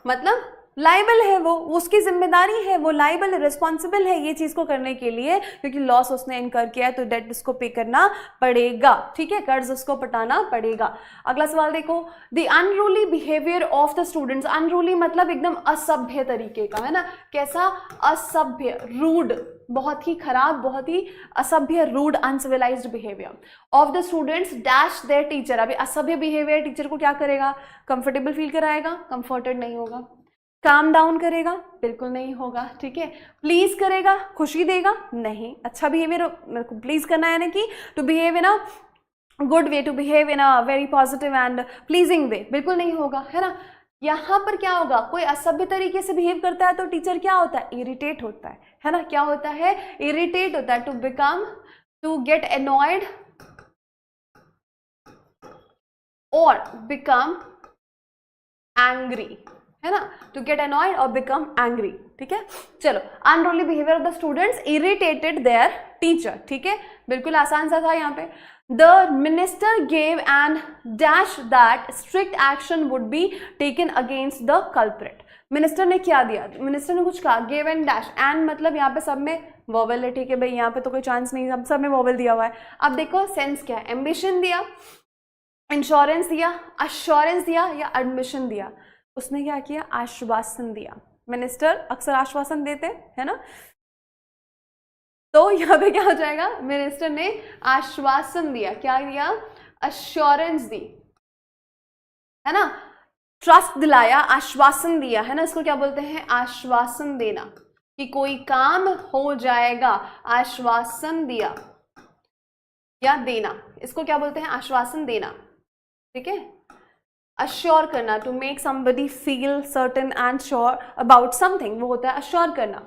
मतलब लाइबल है वो, उसकी जिम्मेदारी है, वो लाइबल है, रिस्पॉन्सिबल है ये चीज को करने के लिए, क्योंकि लॉस उसने इनकर किया है, तो डेट उसको पे करना पड़ेगा, ठीक है, कर्ज उसको पटाना पड़ेगा। अगला सवाल देखो, the unruly behaviour of the students, unruly मतलब एकदम असभ्य तरीके का, है ना, कैसा, असभ्य, रूड, बहुत ही खराब, बहुत ही असभ्य, rude, uncivilised behaviour of the students dash their teacher. अभी असभ्य बिहेवियर टीचर को क्या करेगा, कंफर्टेबल फील कराएगा, कंफर्टेड नहीं होगा। काम डाउन करेगा, बिल्कुल नहीं होगा, ठीक है। प्लीज करेगा, खुशी देगा, नहीं। अच्छा बिहेवियर मेरे को प्लीज करना है ना, कि to behave in a good way, to behave in a very positive and pleasing way, बिल्कुल नहीं होगा, है ना। यहाँ पर क्या होगा, कोई असभ्य तरीके से बिहेव करता है तो टीचर क्या होता है, इरिटेट होता है ना, क्या होता है, इरिटेट होता है, टू गेट एनॉयड और बिकम एंग्री, है ना, टू गेट अनॉयड और बिकम एंग्री, ठीक है। चलो, unruly behaviour of the students irritated there teacher, ठीक है, बिल्कुल आसान सा था यहाँ पे। The minister gave and dash that strict action would be taken against the culprit. Minister ने क्या दिया, मिनिस्टर ने कुछ कहा, गेव एंड डैश, एंड मतलब यहाँ पे सब में वोवेल है, ठीक है भाई, यहाँ पे तो कोई चांस नहीं, सब में वोवेल दिया हुआ है। अब देखो सेंस क्या है, एम्बिशन दिया, इंश्योरेंस दिया, अश्योरेंस दिया या एडमिशन दिया। उसने क्या किया, आश्वासन दिया। मिनिस्टर अक्सर आश्वासन देते है ना, तो यहाँ पे क्या हो जाएगा, मिनिस्टर ने आश्वासन दिया, क्या दिया, अश्योरेंस दी, है ना, ट्रस्ट दिलाया, आश्वासन दिया, है ना, इसको क्या बोलते हैं, आश्वासन देना, कि कोई काम हो जाएगा, आश्वासन दिया या देना, इसको क्या बोलते हैं, आश्वासन देना, ठीक है। अश्योर करना, to make somebody feel certain and sure about something, वो होता है अश्योर करना।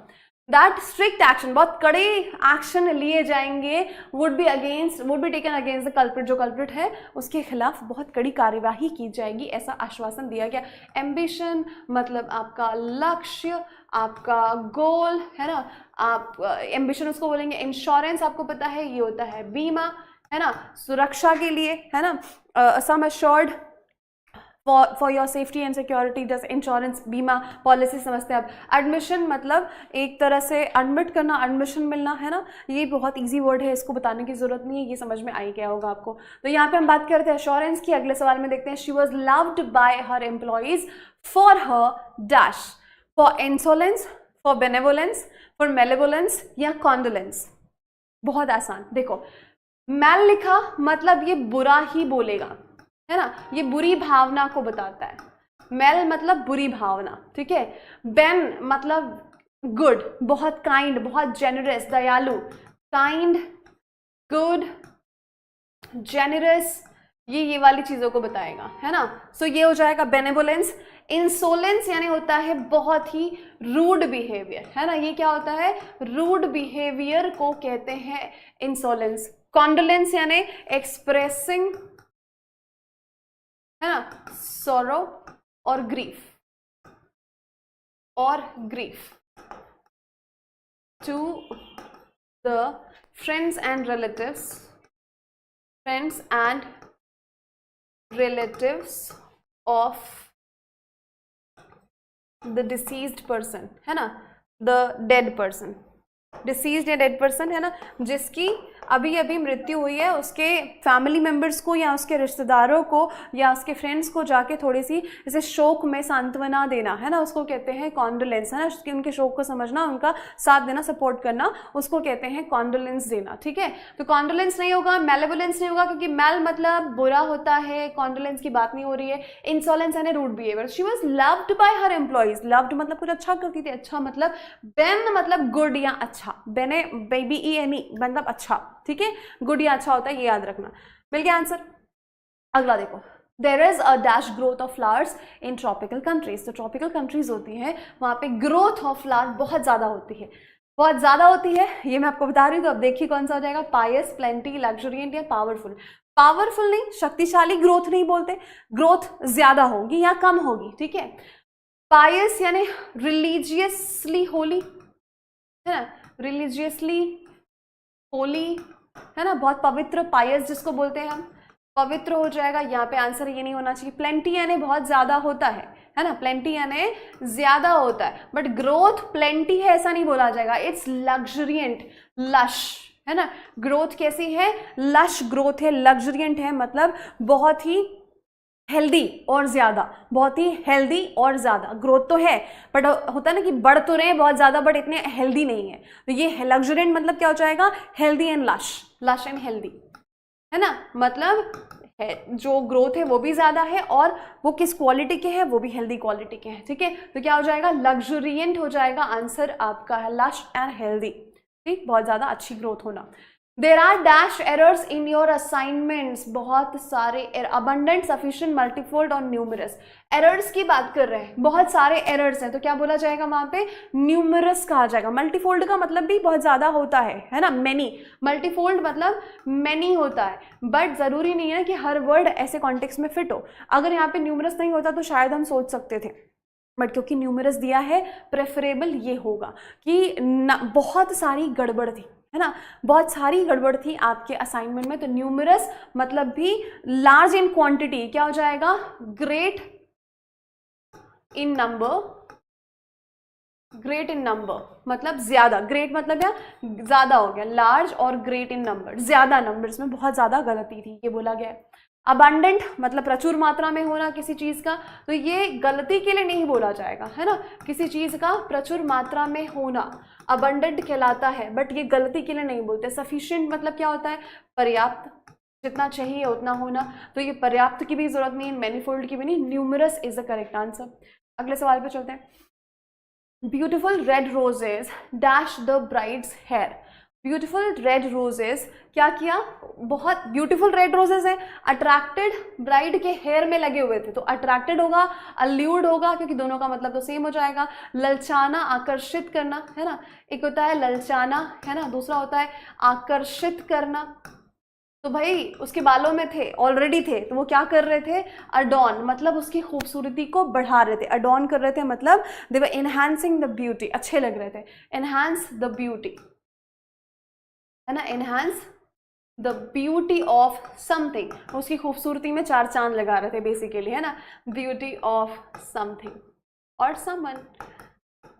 दैट स्ट्रिक्ट एक्शन, बहुत कड़े एक्शन लिए जाएंगे, would be taken against the culprit, जो कल्प्रिट है उसके खिलाफ बहुत कड़ी कार्यवाही की जाएगी, ऐसा आश्वासन दिया गया। एम्बिशन मतलब आपका लक्ष्य, आपका गोल, है ना, आप एम्बिशन उसको बोलेंगे। इंश्योरेंस आपको पता है ये होता है बीमा, है ना, सुरक्षा के लिए, है ना, sum assured for your safety and security, जैसे इंश्योरेंस, बीमा पॉलिसी समझते हैं आप। एडमिशन मतलब एक तरह से एडमिट करना, एडमिशन मिलना, है ना, ये बहुत इजी वर्ड है, इसको बताने की जरूरत नहीं है, ये समझ में आई गया होगा आपको। तो यहाँ पे हम बात करते हैं एश्योरेंस की। अगले सवाल में देखते हैं, she was loved by her employees for her dash for insolence, for benevolence, for malevolence या कॉन्डोलेंस? बहुत आसान। देखो मेल लिखा मतलब ये बुरा ही बोलेगा, है ना, ये बुरी भावना को बताता है। मेल मतलब बुरी भावना, ठीक है। बेन मतलब गुड, बहुत काइंड, बहुत जेनरस, दयालु, काइंड, गुड, जेनरस, ये वाली चीजों को बताएगा, है ना। सो ये हो जाएगा बेनेवोलेंस। इंसोलेंस यानी होता है बहुत ही रूड बिहेवियर, है ना, ये क्या होता है, रूड बिहेवियर को कहते हैं इंसोलेंस। कॉन्डोलेंस यानी एक्सप्रेसिंग, है ना, सॉरो और grief, to the friends and relatives of the deceased person, है ना, the dead person, डिसीज्ड या डेड पर्सन, है ना, जिसकी अभी अभी मृत्यु हुई है, उसके फैमिली मेंबर्स को या उसके रिश्तेदारों को या उसके फ्रेंड्स को जाके थोड़ी सी जैसे शोक में सांत्वना देना, है ना, उसको कहते हैं कॉन्डोलेंस, है ना, उनके शोक को समझना, उनका साथ देना, सपोर्ट करना, उसको कहते हैं कॉन्डोलेंस देना, ठीक है। तो कॉन्डोलेंस नहीं होगा, मेलेवोलेंस नहीं होगा, क्योंकि मेल मतलब बुरा होता है, कॉन्डोलेंस की बात नहीं हो रही है। इंसोलेंस यानी rude behaviour. She was loved by her employees, loved मतलब कुछ अच्छा करती थी, अच्छा मतलब बेन मतलब गुड या अच्छा, बेने बेबी ई एनी मतलब अच्छा, ठीक है, गुड या अच्छा होता है, ये याद रखना। मिल गया आंसर। अगला देखो, there is a dash growth of flowers in tropical countries. तो ट्रॉपिकल कंट्रीज होती हैं, वहां पे ग्रोथ ऑफ फ्लावर बहुत ज्यादा होती है, बहुत ज्यादा होती है, ये मैं आपको बता रही हूँ। तो अब देखिए कौन सा हो जाएगा, पायस, प्लेंटी, लग्जरियंट या पावरफुल। पावरफुल नहीं, शक्तिशाली ग्रोथ नहीं बोलते, ग्रोथ ज्यादा होगी या कम होगी, ठीक है। पायस यानी रिलीजियसली होली, है ना, रिलीजियसली होली, है ना, बहुत पवित्र, पायस जिसको बोलते हैं हम, पवित्र हो जाएगा। यहाँ पे आंसर ये नहीं होना चाहिए। प्लेंटी यानी बहुत ज्यादा होता है ना, प्लेंटी यानी ज्यादा होता है, बट ग्रोथ प्लेंटी है ऐसा नहीं बोला जाएगा, इट्स लग्जरियंट, लश, है ना। ग्रोथ कैसी है, लश ग्रोथ है, लग्जरियंट है मतलब बहुत ही हेल्दी और ज्यादा, बहुत ही हेल्दी और ज्यादा। ग्रोथ तो है बट होता है ना कि बढ़ तो रहे हैं बहुत ज्यादा बट इतने हेल्दी नहीं है, तो ये लग्जरियंट मतलब क्या हो जाएगा, healthy and lush, lush and healthy, है ना, मतलब है जो ग्रोथ है वो भी ज्यादा है और वो किस क्वालिटी के हैं, वो भी हेल्दी क्वालिटी के हैं, ठीक है। तो क्या हो जाएगा, लग्जरियंट हो जाएगा आंसर आपका है, लश एंड हेल्दी, ठीक, बहुत ज्यादा अच्छी ग्रोथ होना। There are dash errors in your assignments, बहुत सारे abundant, sufficient, multifold और numerous। errors की बात कर रहे हैं, बहुत सारे errors हैं, तो क्या बोला जाएगा वहां पे, numerous कहा जाएगा। multifold का मतलब भी बहुत ज्यादा होता है ना, many, multifold मतलब many होता है, बट जरूरी नहीं है कि हर वर्ड ऐसे कॉन्टेक्स्ट में फिट हो। अगर यहाँ पे numerous नहीं होता तो शायद हम सोच सकते थे, बट क्योंकि न्यूमरस दिया है, प्रेफरेबल ये होगा कि बहुत सारी गड़बड़ थी, है ना, बहुत सारी गड़बड़ थी आपके असाइनमेंट में, तो न्यूमरस मतलब भी लार्ज इन क्वांटिटी, क्या हो जाएगा, great in number, great in number मतलब ज्यादा, ग्रेट मतलब या ज्यादा हो गया, लार्ज और ग्रेट इन नंबर, ज्यादा नंबर्स में बहुत ज्यादा गलती थी, ये बोला गया है। अबंडेंट मतलब प्रचुर मात्रा में होना किसी चीज का, तो ये गलती के लिए नहीं बोला जाएगा, है ना, किसी चीज का प्रचुर मात्रा में होना अबंडेंट कहलाता है, बट ये गलती के लिए नहीं बोलते। सफिशिएंट मतलब क्या होता है, पर्याप्त, जितना चाहिए उतना होना, तो ये पर्याप्त की भी जरूरत नहीं, मैनीफोल्ड की भी नहीं, numerous is the correct answer. अगले सवाल पे चलते हैं। Beautiful red roses dash the bride's hair. Beautiful red roses क्या किया, बहुत ब्यूटीफुल रेड रोजेस है, अट्रैक्टेड ब्राइड के हेयर में लगे हुए थे, तो अट्रैक्टेड होगा, अल्यूड होगा, क्योंकि दोनों का मतलब तो सेम हो जाएगा। ललचाना, आकर्षित करना, है ना, एक होता है ललचाना, है ना, दूसरा होता है आकर्षित करना। तो भाई उसके बालों में थे, ऑलरेडी थे, तो वो क्या कर रहे थे, अडॉन मतलब उसकी खूबसूरती को बढ़ा रहे थे, अडॉन कर रहे थे मतलब दे वर एनहांसिंग द ब्यूटी, अच्छे लग रहे थे, एनहांस द ब्यूटी, है ना, enhance the beauty of something, उसकी खूबसूरती में चार चांद लगा रहे थे बेसिकली, है ना, ब्यूटी ऑफ समथिंग और समवन।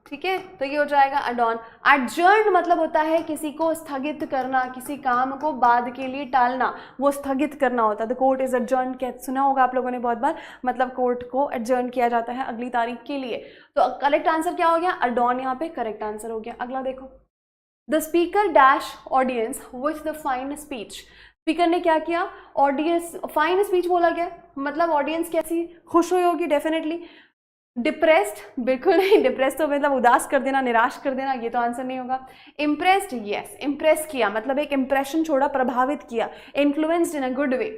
ठीक है, तो ये हो जाएगा अडॉर्न। एडजर्न मतलब होता है किसी को स्थगित करना, किसी काम को बाद के लिए टालना, वो स्थगित करना होता है। द कोर्ट इज एडजर्न, सुना होगा आप लोगों ने बहुत बार, मतलब कोर्ट को एडजर्न किया जाता है अगली तारीख के लिए। तो करेक्ट आंसर क्या हो गया? अडॉर्न यहाँ पे करेक्ट आंसर हो गया। अगला देखो, the speaker dash audience with the fine speech. Speaker ने क्या किया? ऑडियंस, फाइन स्पीच बोला गया, मतलब ऑडियंस कैसी खुश हुई होगी? डेफिनेटली। डिप्रेस्ड, बिल्कुल नहीं, डिप्रेस तो मतलब उदास कर देना, निराश कर देना, ये तो आंसर नहीं होगा। इम्प्रेस्ड, यस, इम्प्रेस किया मतलब एक इम्प्रेशन छोड़ा, प्रभावित किया। इन्फ्लुएंस्ड इन अ गुड वे,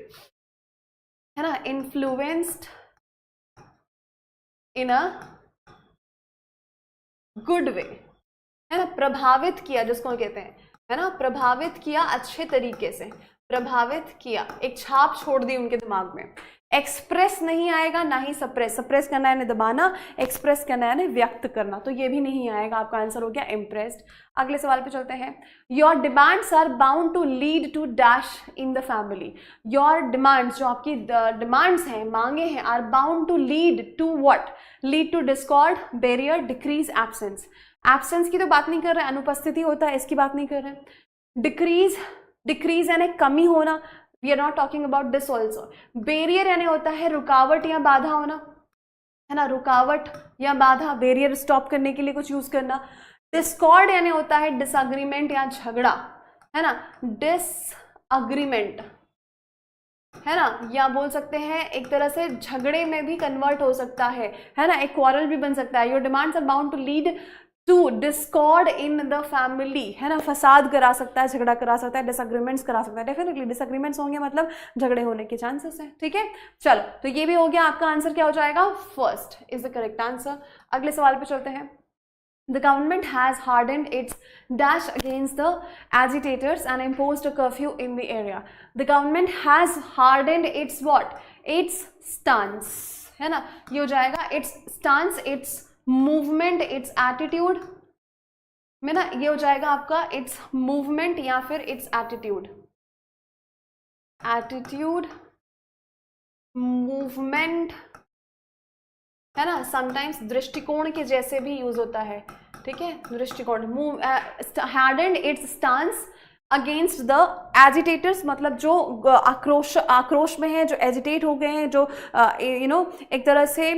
है ना, इन्फ्लुएंस्ड इन अ गुड वे, है ना, प्रभावित किया जिसको कहते हैं, है ना, प्रभावित किया अच्छे तरीके से, प्रभावित किया, एक छाप छोड़ दी उनके दिमाग में। एक्सप्रेस नहीं आएगा, ना ही सप्रेस, सप्रेस करना यानी दबाना, एक्सप्रेस करना यानी व्यक्त करना, तो ये भी नहीं आएगा, आपका आंसर हो गया इम्प्रेस्ड। अगले सवाल पे चलते हैं। Your demands are bound to lead to dash in the family. Your demands, जो आपकी डिमांड्स हैं, मांगे हैं, are bound to lead to what? Lead to discord, barrier, decrease, absence. Absence की तो बात नहीं कर रहे, अनुपस्थिति होता है, इसकी बात नहीं कर रहे। डिक्रीज, डिक्रीज यानी कमी होना, we are not talking about this also. Barrier यानी होता है रुकावट या बाधा होना, है ना, रुकावट या बाधा, बैरियर स्टॉप करने के लिए कुछ यूज करना। डिस्कॉर्ड यानी होता है डिसएग्रीमेंट या झगड़ा, है ना, डिसएग्रीमेंट, है ना, या बोल सकते हैं एक तरह से झगड़े में भी कन्वर्ट हो सकता है ना, एक क्वारल भी बन सकता है। Your demands are bound to lead to discord in the family, है ना, फसाद करा सकता है, झगड़ा करा सकता है, डिसएग्रीमेंट्स करा सकता है। डेफिनेटली डिसएग्रीमेंट्स होंगे मतलब झगड़े होने के चांसेस हैं, ठीक है। चलो, तो ये भी हो गया, आपका आंसर क्या हो जाएगा? First is the correct answer. अगले सवाल पे चलते हैं। The government has hardened its dash against the agitators and imposed a curfew in the area. The government has hardened its what? Its stance, है ना, ये हो जाएगा its stance, its movement, its attitude में ना, ये हो जाएगा आपका its movement या फिर its attitude, attitude, movement, है ना, समटाइम्स दृष्टिकोण के जैसे भी यूज होता है, ठीक है, दृष्टिकोण। Move, hardened it's stance against the agitators, मतलब जो आक्रोश में है, जो एजिटेट हो गए हैं, जो एक तरह से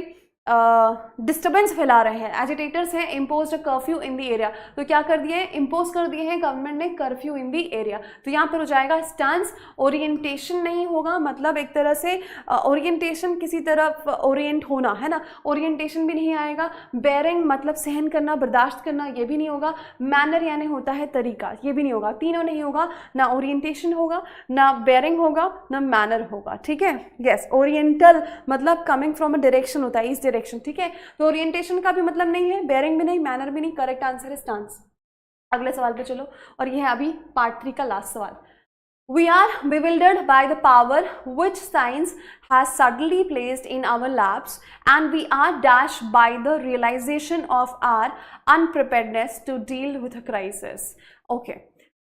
डिस्टर्बेंस फैला रहे हैं, एजिटेटर्स हैं। Impose a curfew in the area, तो क्या कर दिए? इम्पोज कर दिए हैं गवर्नमेंट ने कर्फ्यू इन द एरिया, तो यहाँ पर हो जाएगा स्टांस। ओरिएंटेशन नहीं होगा, मतलब एक तरह से ओरिएंटेशन, किसी तरफ ओरिएंट होना, है ना, ओरिएंटेशन भी नहीं आएगा। बेयरिंग मतलब सहन करना, बर्दाश्त करना, ये भी नहीं होगा। मैनर यानी होता है तरीका, ये भी नहीं होगा, तीनों नहीं होगा, ना ओरिएंटेशन होगा, ना बेयरिंग होगा, ना मैनर होगा, ठीक है। यस, ओरिएंटल मतलब कमिंग फ्रॉम अ डायरेक्शन होता है, इस डायरेक्शन, ठीक है, तो ओरिएंटेशन का भी मतलब नहीं है, बेयरिंग भी नहीं, मैनर भी नहीं, करेक्ट आंसर है स्टांस। अगले सवाल पे चलो, और ये है अभी पार्ट 3 का लास्ट सवाल। We are bewildered by the power which science has suddenly placed in our laps, and we are dashed by the realization of our unpreparedness to deal with a crisis. Okay.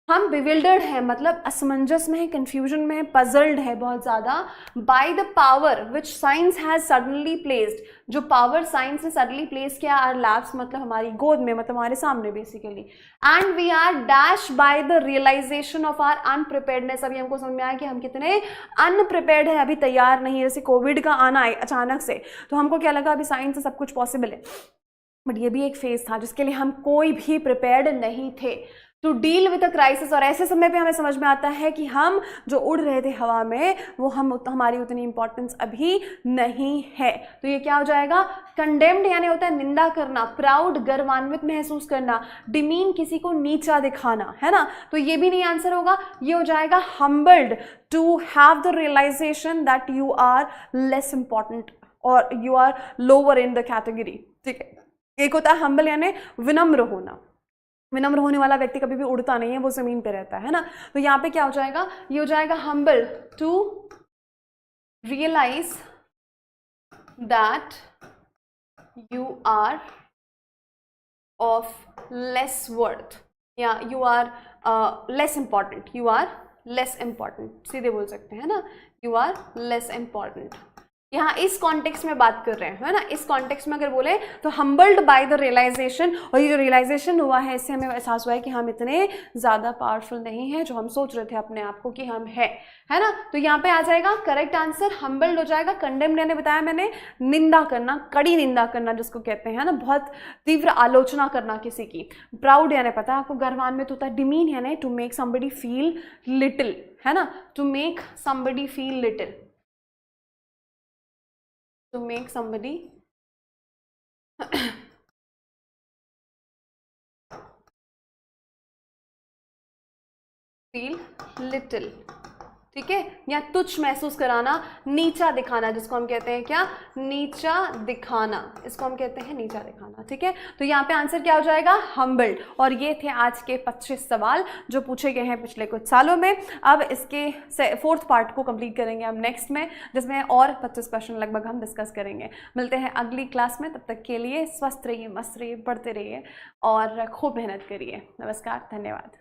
हम bewildered हैं, मतलब असमंजस में है, confusion में है, puzzled है बहुत ज़्यादा। By the power which science has suddenly placed, जो पावर साइंस ने सडनली प्लेस किया आर लैब्स, मतलब हमारी गोद में, मतलब हमारे सामने basically. And we are dash by the realisation of our unpreparedness, अभी हमको समझ में आया कि हम कितने अनप्रिपेयर्ड है, अभी तैयार नहीं है। जैसे कोविड का आना है अचानक से, तो हमको क्या लगा अभी साइंस से सब कुछ पॉसिबल है, बट ये भी एक फेज था जिसके लिए हम कोई भी प्रिपेयर्ड नहीं थे to deal with a crisis. और ऐसे समय पे हमें समझ में आता है कि हम जो उड़ रहे थे हवा में, वो हमारी उतनी इंपॉर्टेंस अभी नहीं है। तो ये क्या हो जाएगा? कंडेम्ड यानी होता है निंदा करना, प्राउड गर्वान्वित महसूस करना, डिमीन किसी को नीचा दिखाना, है ना, तो ये भी नहीं आंसर होगा। ये हो जाएगा humbled, to have the realisation that you are less important और you are lower in the category, ठीक है। एक होता है हम्बल यानी विनम्र होना, विनम्र होने वाला व्यक्ति कभी भी उड़ता नहीं है, वो जमीन पे रहता है ना। तो यहाँ पे क्या हो जाएगा? ये हो जाएगा humble, to realise that you are of less worth, या you are less important, you are less important, सीधे बोल सकते हैं ना, यू आर लेस इंपॉर्टेंट। यहाँ इस कॉन्टेक्स्ट में बात कर रहे हैं, है ना, इस कॉन्टेक्स्ट में अगर बोले तो हम्बल्ड बाय द रियलाइजेशन, और ये जो रियलाइजेशन हुआ है इससे हमें एहसास हुआ है कि हम इतने ज़्यादा पावरफुल नहीं हैं जो हम सोच रहे थे अपने आप को कि हम है ना। तो यहाँ पे आ जाएगा करेक्ट आंसर, हम्बल्ड हो जाएगा। कंडेम्ड यानी बताया मैंने निंदा करना, कड़ी निंदा करना जिसको कहते हैं ना, बहुत तीव्र आलोचना करना किसी की। प्राउड यानी पता है आपको गर्वान्वित होता है। डिमीन यानी to make somebody feel little, है ना, to make somebody feel little, to make somebody feel little, ठीक है, या तुच्छ महसूस कराना, नीचा दिखाना जिसको हम कहते हैं क्या, नीचा दिखाना, इसको हम कहते हैं नीचा दिखाना, ठीक है। तो यहाँ पे आंसर क्या हो जाएगा, हम्बल्ड। और ये थे आज के 25 सवाल जो पूछे गए हैं पिछले कुछ सालों में। अब इसके फोर्थ पार्ट को कंप्लीट करेंगे हम नेक्स्ट में, जिसमें और 25 क्वेश्चन लगभग हम डिस्कस करेंगे। मिलते हैं अगली क्लास में, तब तक के लिए स्वस्थ रहिए, मस्त रहिए, पढ़ते रहिए और खूब मेहनत करिए। नमस्कार, धन्यवाद।